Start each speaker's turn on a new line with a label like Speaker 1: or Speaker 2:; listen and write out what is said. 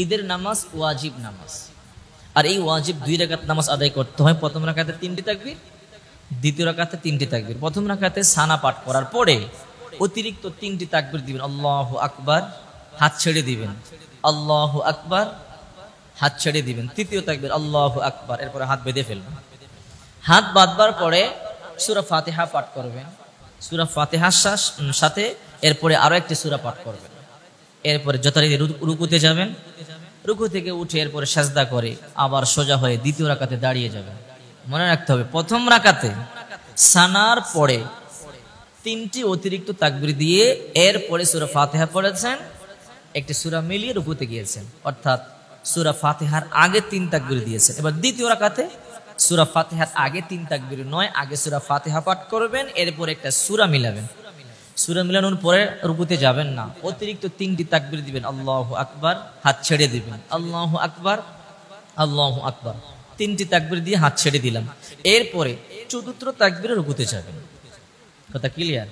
Speaker 1: ঈদের নামাজ ওয়াজিব নামাজ, আর এই ওয়াজিব 2 রাকাত নামাজ আদায় করতে হয়। প্রথম রাকাতে 3টি তাকবীর, দ্বিতীয় রাকাতে 3টি তাকবীর। প্রথম রাকাতে সানা পাঠ করার পরে অতিরিক্ত 3টি তাকবীর দিবেন। আল্লাহু আকবার, হাত ছেড়ে দিবেন। আল্লাহু আকবার, হাত ছেড়ে দিবেন। তৃতীয় তাকবীর আল্লাহু আকবার, এরপরে হাত বেঁধে ফেলবেন। হাত বাঁধবার পরে সূরা ফাতিহা পাঠ করবেন। সূরা ফাতিহার সাথে এরপরে আরো একটি সূরা পাঠ করবেন। এরপরে যথারীতি রুকুতে যাবেন। রুকু থেকে উঠে এরপরে সাজদা করে আবার সোজা হয়ে দ্বিতীয় রাকাতে দাঁড়িয়ে যাবেন। মনে রাখতে হবে, প্রথম রাকাতে সানার পরে 3টি অতিরিক্ত তাকবীর দিয়ে এরপরে সূরা ফাতিহা পড়েছেন, একটি সূরা মিলিয়ে রুকুতে গিয়েছেন, অর্থাৎ সূরা ফাতিহার আগে 3 তাকবীর দিয়েছেন। এবার দ্বিতীয় রাকাতে সূরা ফাতিহার আগে 3 তাকবীর নয়, আগে সূরা ফাতিহা পাঠ করবেন, এরপরে একটা সূরা মিলাবেন। সূরা মিলানোর পরে রুকুতে যাবেন না, অতিরিক্ত 3টি তাকবীর দিবেন। আল্লাহু আকবার, হাত ছেড়ে দিবেন। আল্লাহু আকবার, আল্লাহু আকবার, 3টি তাকবীর দিয়ে হাত ছেড়ে দিলাম। এরপরে চতুর্থ তাকবীরে রুকুতে যাবেন। কথা ক্লিয়ার?